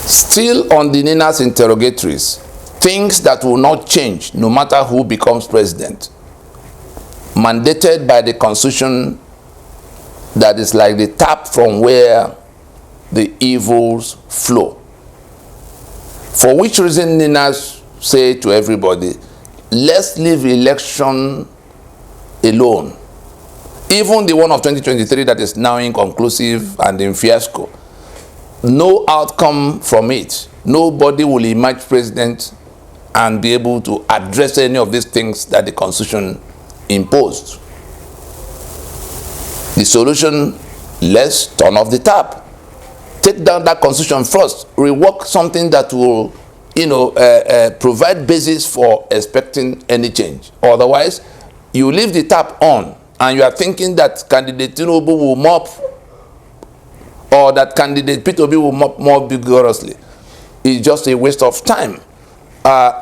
Still on the Nina's interrogatories, things that will not change no matter who becomes president, mandated by the Constitution, that is like the tap from where the evils flow. For which reason Ninas say to everybody, let's leave election alone. Even the one of 2023 that is now inconclusive and in fiasco, no outcome from it. Nobody will emerge president and be able to address any of these things that the Constitution imposed. The solution, let's turn off the tap. Take down that Constitution first. Rework something that will, provide basis for expecting any change. Otherwise, you leave the tap on and you are thinking that candidate Tinubu will mop, or that candidate P2B will mop more vigorously. It's just a waste of time.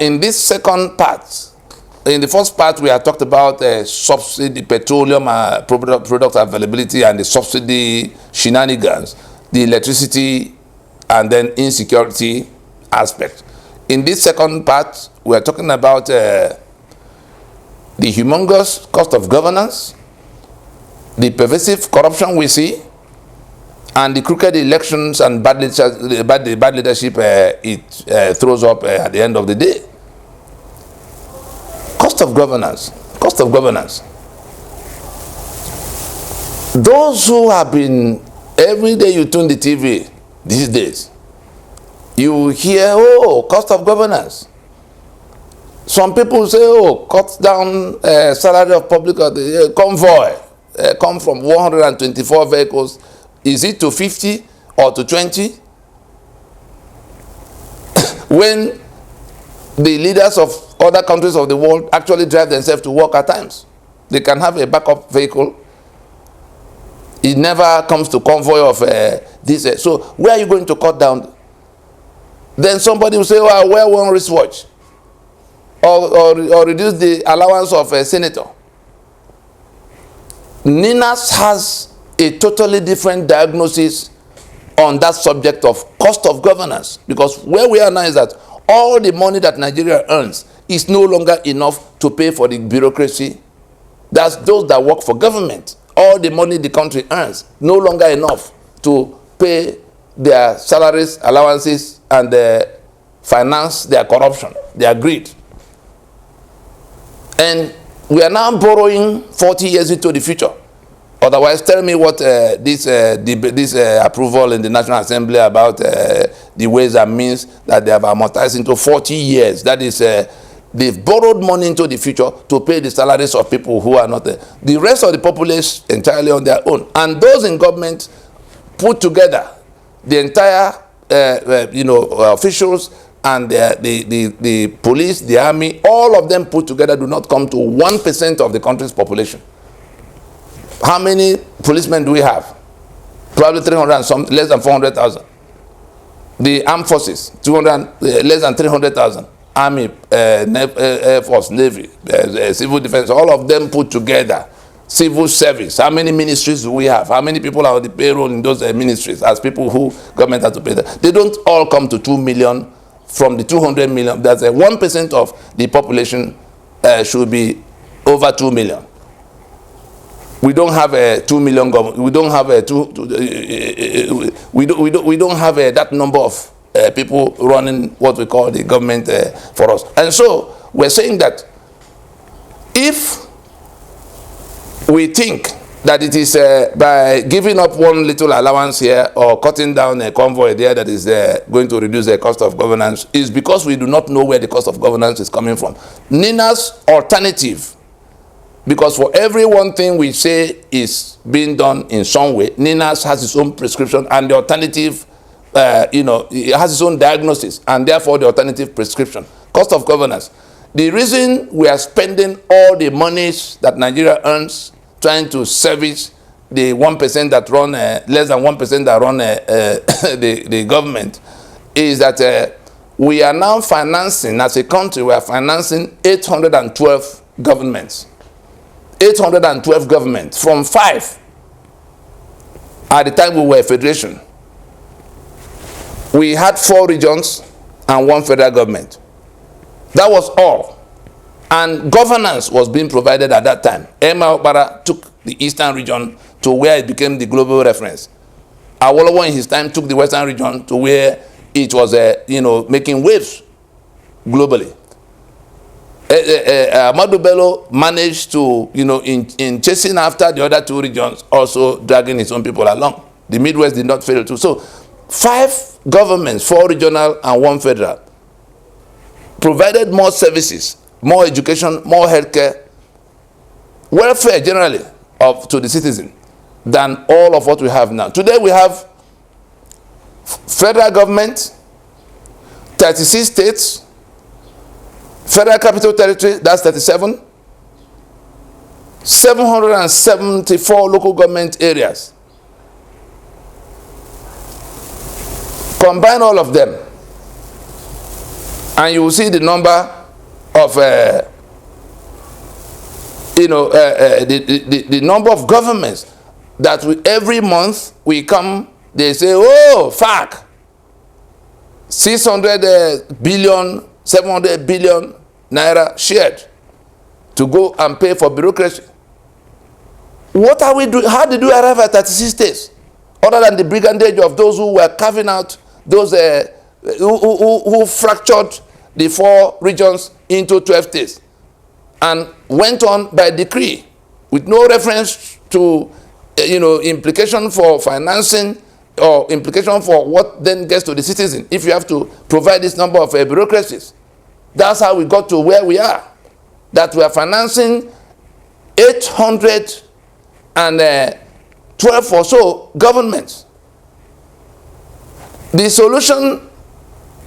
In this second part, in the first part, we have talked about subsidy, petroleum product availability and the subsidy shenanigans, the electricity, and then insecurity aspect. In this second part, we are talking about the humongous cost of governance, the pervasive corruption we see, and the crooked elections and bad leadership it throws up at the end of the day. Cost of governance. Cost of governance. Those who have been, every day you tune the TV these days, you hear, oh, cost of governance. Some people say, oh, cut down salary of public convoy, come from 124 vehicles. Is it to 50 or to 20? When the leaders of other countries of the world actually drive themselves to work at times, they can have a backup vehicle. It never comes to convoy of this. So where are you going to cut down? Then somebody will say, oh, I'll wear one wristwatch, or reduce the allowance of a senator. Ninas has a totally different diagnosis on that subject of cost of governance, because where we are now is that all the money that Nigeria earns is no longer enough to pay for the bureaucracy. That's those that work for government. All the money the country earns no longer enough to pay their salaries, allowances, and finance their corruption, their greed. And we are now borrowing 40 years into the future. Otherwise, tell me what this approval in the National Assembly about the ways and means that they have amortized into 40 years. That is, they've borrowed money into the future to pay the salaries of people who are not there. The rest of the populace entirely on their own. And those in government put together, the entire, officials and the police, the army, all of them put together do not come to 1% of the country's population. How many policemen do we have? Probably 300 and some, less than 400,000. The armed forces, less than 300,000. Army, Air Force, Navy, civil defense, all of them put together. Civil service. How many ministries do we have? How many people are on the payroll in those ministries as people who government has to pay them? They don't all come to 2 million from the 200 million. That's 1% of the population should be over 2 million. We don't have a 2 million government. We don't have a we don't have that number of people running what we call the government for us. And so we're saying that if we think that it is by giving up one little allowance here or cutting down a convoy there that is going to reduce the cost of governance, is because we do not know where the cost of governance is coming from. Nina's alternative, because for every one thing we say is being done in some way, Ninas has its own prescription, and the alternative, it has its own diagnosis, and therefore the alternative prescription. Cost of governance. The reason we are spending all the monies that Nigeria earns trying to service the 1% that run, less than 1% that run the government, is that we are now financing, as a country, we are financing 812 governments. 812 governments from 5 at the time we were a federation. we had 4 regions and 1 federal government. That was all. And governance was being provided at that time. Emma Okpara took the eastern region to where it became the global reference. Awolowo in his time took the western region to where it was making waves globally. Ahmadu Bello managed to, in chasing after the other 2 regions, also dragging his own people along. The Midwest did not fail too. So 5 governments, 4 regional and 1 federal, provided more services, more education, more healthcare, welfare generally to the citizen than all of what we have now. Today we have federal government, 36 states, Federal Capital Territory, that's 37, 774 local government areas. Combine all of them, and you will see the number of, the number of governments that every month we come, they say, oh, fuck, 600 billion, 700 billion naira shared to go and pay for bureaucracy. What are we doing? How did we arrive at 36 states? Other than the brigandage of those who were carving out, those who fractured the 4 regions into 12 states and went on by decree with no reference to, implication for financing or implication for what then gets to the citizen if you have to provide this number of bureaucracies. That's how we got to where we are, that we are financing 812 or so governments. The solution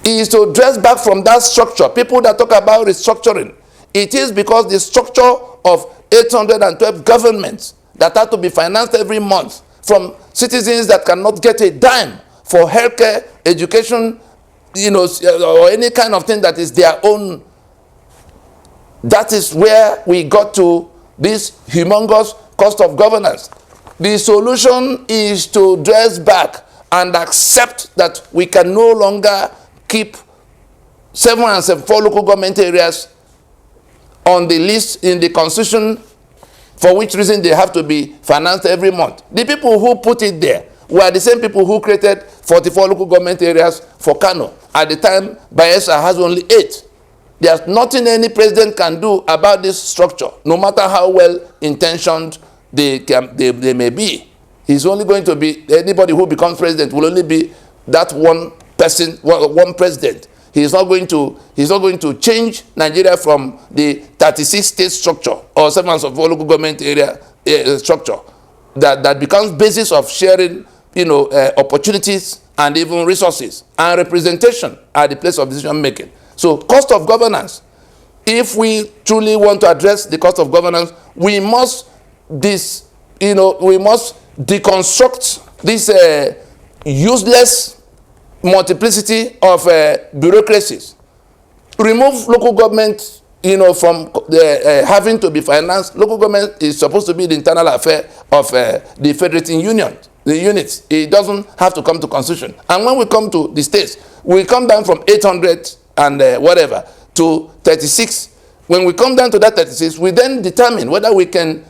is to dress back from that structure. People that talk about restructuring, it is because the structure of 812 governments that have to be financed every month from citizens that cannot get a dime for healthcare, education, or any kind of thing that is their own. That is where we got to this humongous cost of governance. The solution is to dress back and accept that we can no longer keep 774 local government areas on the list in the constitution, for which reason they have to be financed every month. The people who put it there were the same people who created 44 local government areas for Kano. At the time, Bayelsa has only 8. There's nothing any president can do about this structure, no matter how well intentioned they may be. He's only going to be, anybody who becomes president will only be that one person, one president. He's not going to change Nigeria from the 36 state structure or 774 local government area structure that becomes basis of sharing, opportunities and even resources and representation at the place of decision making. So cost of governance, if we truly want to address the cost of governance, we must deconstruct this useless multiplicity of bureaucracies. Remove local government, from having to be financed. Local government is supposed to be the internal affair of the federating union, the units. It doesn't have to come to constitution. And when we come to the states, we come down from 800 and whatever to 36. When we come down to that 36, we then determine whether we can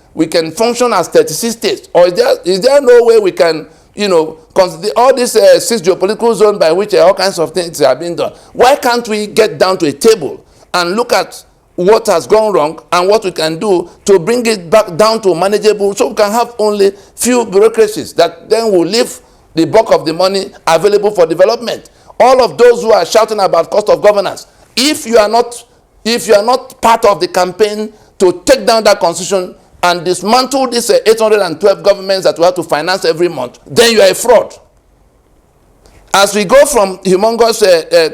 function as 36 states, or is there no way we can, consider all these 6 geopolitical zones by which all kinds of things are being done. Why can't we get down to a table and look at what has gone wrong and what we can do to bring it back down to manageable, so we can have only few bureaucracies that then will leave the bulk of the money available for development. All of those who are shouting about cost of governance, if you are not part of the campaign to take down that constitution and dismantle these 812 governments that we have to finance every month, then you are a fraud. As we go from humongous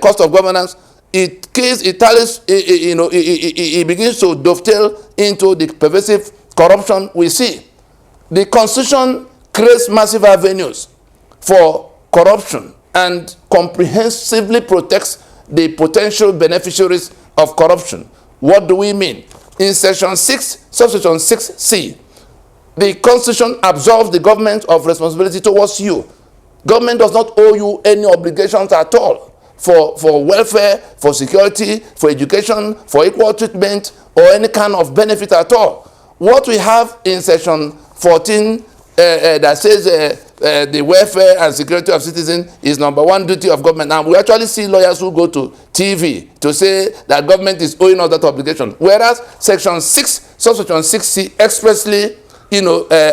cost of governance, it begins to dovetail into the pervasive corruption we see. The constitution creates massive avenues for corruption and comprehensively protects the potential beneficiaries of corruption. What do we mean? In section 6, subsection 6c, the constitution absolves the government of responsibility towards you. Government does not owe you any obligations at all for welfare, for security, for education, for equal treatment, or any kind of benefit at all. What we have in section 14 that says the welfare and security of citizens is number one duty of government. Now, we actually see lawyers who go to TV to say that government is owing us that obligation. Whereas section 6, subsection 6C expressly,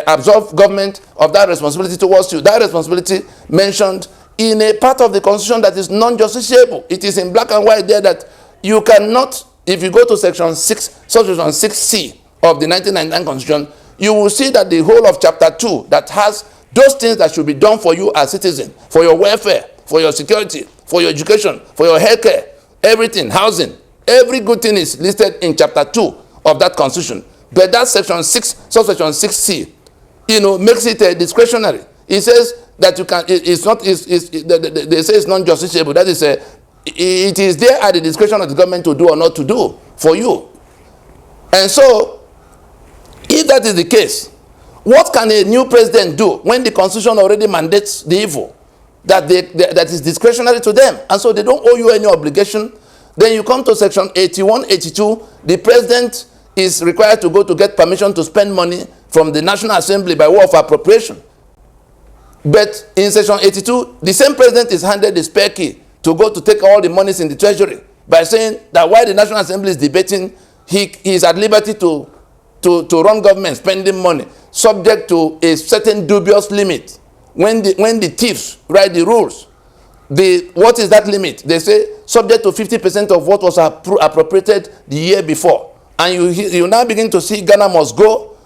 absolve government of that responsibility towards you. That responsibility mentioned in a part of the Constitution that is non-justiciable. It is in black and white there that you cannot, if you go to section 6, subsection 6C of the 1999 Constitution, you will see that the whole of chapter 2 that has those things that should be done for you as citizen, for your welfare, for your security, for your education, for your healthcare, everything, housing, every good thing is listed in chapter 2 of that Constitution. But that section 6, subsection 6C, makes it discretionary. It says that you can, it's not, they say it's non-justiciable. That is, it is there at the discretion of the government to do or not to do for you. And so, if that is the case, what can a new president do when the Constitution already mandates the evil? That is discretionary to them. And so they don't owe you any obligation. Then you come to section 81, 82, the president is required to go to get permission to spend money from the National Assembly by way of appropriation. But in section 82, the same president is handed the spare key to go to take all the monies in the treasury by saying that while the National Assembly is debating, he is at liberty to run government spending money subject to a certain dubious limit. When the thieves write the rules, what is that limit? They say subject to 50% of what was appropriated the year before. And you now begin to see Ghana must go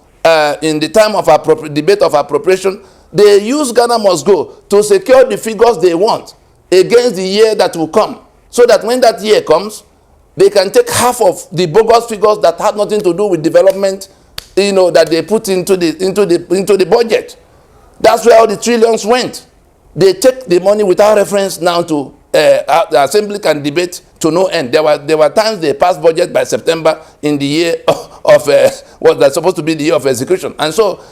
in the time of debate of appropriation. They use Ghana must go to secure the figures they want against the year that will come, so that when that year comes, they can take half of the bogus figures that had nothing to do with development, that they put into the budget. That's where all the trillions went. They take the money without reference now to the assembly can debate to no end. There were times they passed budget by September in the year of what that's supposed to be the year of execution. And so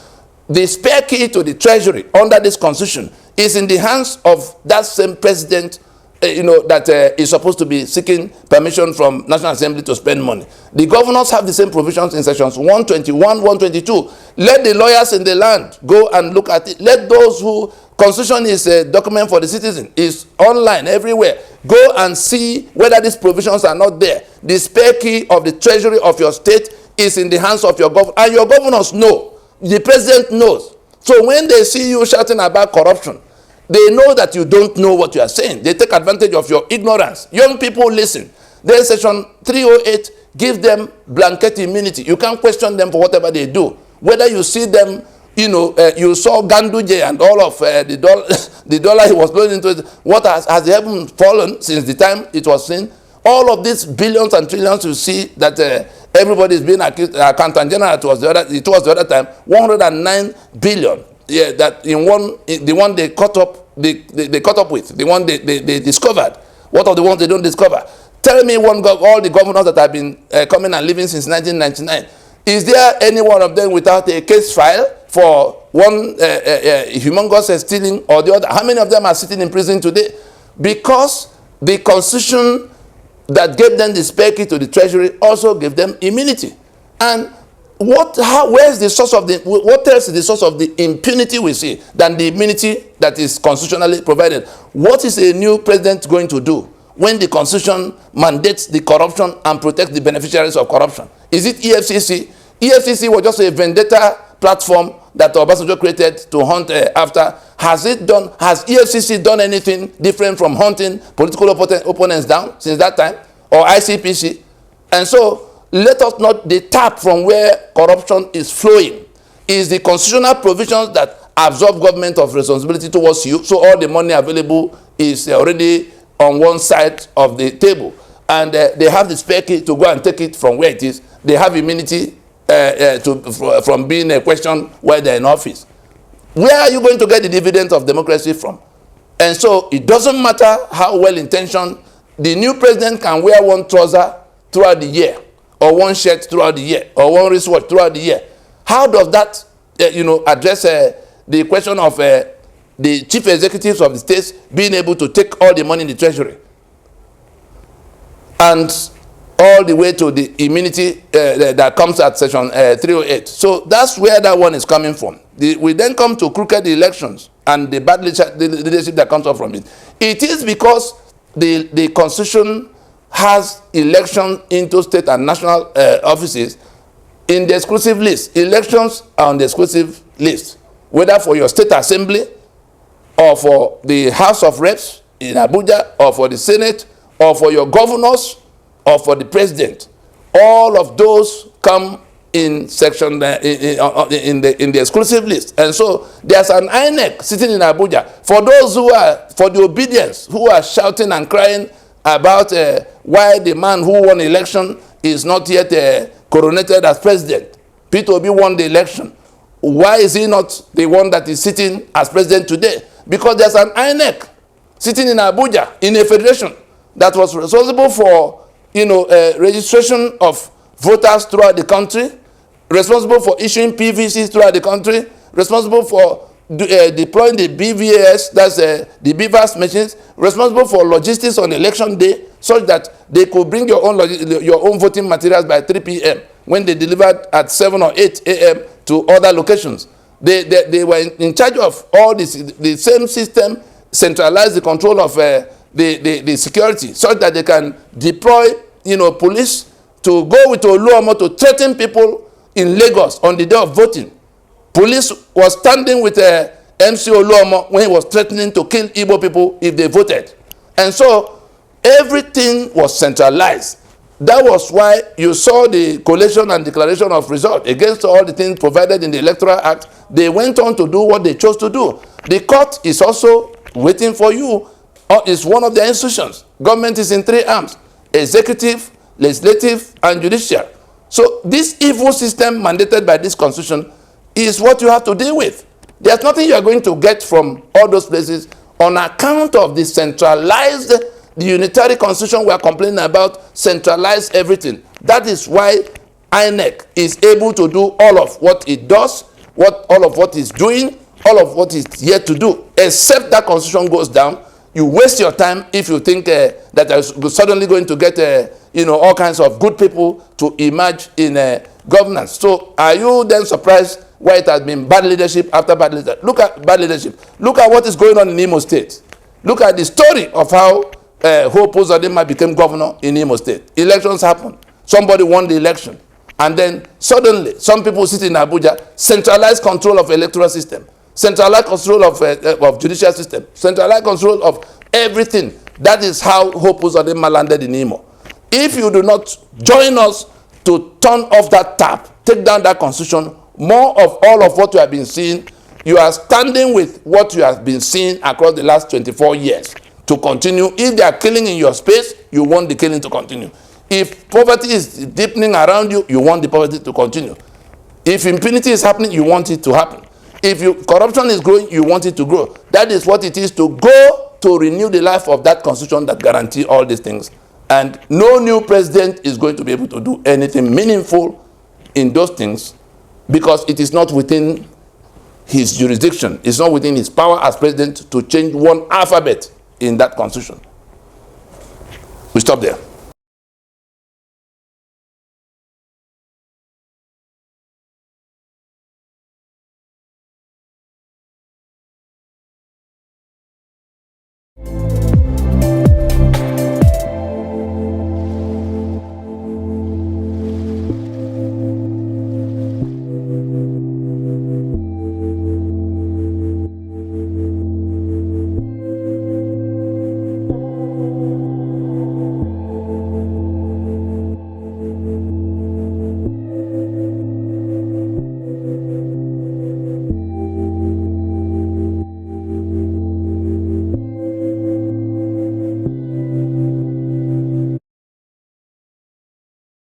the spare key to the treasury under this constitution is in the hands of that same president, that is supposed to be seeking permission from National Assembly to spend money. The governors have the same provisions in sections 121, 122. Let the lawyers in the land go and look at it. Let those who, Constitution is a document for the citizen, is online everywhere. Go and see whether these provisions are not there. The spare key of the treasury of your state is in the hands of your governor, and your governors know. The president knows. So when they see you shouting about corruption, they know that you don't know what you are saying. They take advantage of your ignorance. Young people listen. Then section 308 gives them blanket immunity. You can't question them for whatever they do. Whether you see them, you saw Ganduje and all of the dollar he was blowing into it. What has heaven fallen since the time it was seen? All of these billions and trillions you see that everybody is being accused. Accountant General, it was the other time, 109 billion. Yeah, that the one they caught up, they caught up with, the one they discovered. What are the ones they don't discover? Tell me all the governors that have been coming and living since 1999. Is there any one of them without a case file for one humongous stealing or the other? How many of them are sitting in prison today? Because the constitution that gave them the spare key to the treasury also gave them immunity. And what else is the source of the impunity we see than the immunity that is constitutionally provided? What is a new president going to do when the constitution mandates the corruption and protects the beneficiaries of corruption? Is it EFCC? EFCC was just a vendetta platform that Obasanjo created to hunt after. Has EFCC done anything different from hunting political opponents down since that time? Or ICPC? And so, let us not tap from where corruption is flowing. Is the constitutional provisions that absolve government of responsibility towards you, so all the money available is already on one side of the table, and they have the spare key to go and take it from where it is. They have immunity from being a question while they're in office. Where are you going to get the dividends of democracy from? And so it doesn't matter how well-intentioned, the new president can wear one trouser throughout the year, or one shirt throughout the year, or one wristwatch throughout the year. How does that, address the question of the chief executives of the states being able to take all the money in the treasury, and all the way to the immunity that comes at section 308. So that's where that one is coming from. We then come to crooked elections and the bad leadership that comes up from it. It is because the constitution has election into state and national offices in the exclusive list. Elections are on the exclusive list, whether for your state assembly or for the House of Reps in Abuja or for the Senate or for your governors or for the president. All of those come in section in the exclusive list. And so there's an INEC sitting in Abuja for those who are for the obedience, who are shouting and crying about why the man who won the election is not yet coronated as president. Peter Obi won the election. Why is he not the one that is sitting as president today? Because there's an INEC sitting in Abuja in a federation that was responsible for registration of voters throughout the country, responsible for issuing PVCs throughout the country, responsible for deploying the BVAS, that's the BVAS machines, responsible for logistics on election day, such that they could bring your own voting materials by 3 p.m. when they delivered at 7 or 8 a.m. to other locations. They were in charge of all this. The same system centralized the control of the security, such that they can deploy police to go with Oluomo to threaten people in Lagos on the day of voting. Police was standing with MC Oluomo when he was threatening to kill Igbo people if they voted. And so everything was centralized. That was why you saw the collation and declaration of result against all the things provided in the Electoral Act. They went on to do what they chose to do. The court is also waiting for you. It's one of the institutions. Government is in 3 arms: executive, legislative, and judicial. So this evil system mandated by this constitution is what you have to deal with. There's nothing you are going to get from all those places on account of the centralized, the unitary constitution we are complaining about, centralized everything. That is why INEC is able to do all of what it does, all of what it's doing, all of what it's yet to do. Except that constitution goes down, you waste your time if you think that you're suddenly going to get all kinds of good people to emerge in governance. So are you then surprised why it has been bad leadership after bad leadership? Look at bad leadership. Look at what is going on in Imo State. Look at the story of how Hope Uzodinma became governor in Imo State. Elections happened. Somebody won the election. And then suddenly, some people sit in Abuja, centralized control of electoral system, centralized control of judicial system, centralized control of everything. That is how Hope Uzodinma landed in Imo. If you do not join us to turn off that tap, take down that constitution, more of all of what you have been seeing, you are standing with what you have been seeing across the last 24 years to continue. If they are killing in your space, you want the killing to continue. If poverty is deepening around you, you want the poverty to continue. If impunity is happening, you want it to happen. If corruption is growing, you want it to grow. That is what it is to go to renew the life of that constitution that guarantees all these things. And no new president is going to be able to do anything meaningful in those things because it is not within his jurisdiction. It's not within his power as president to change one alphabet in that constitution. We stop there.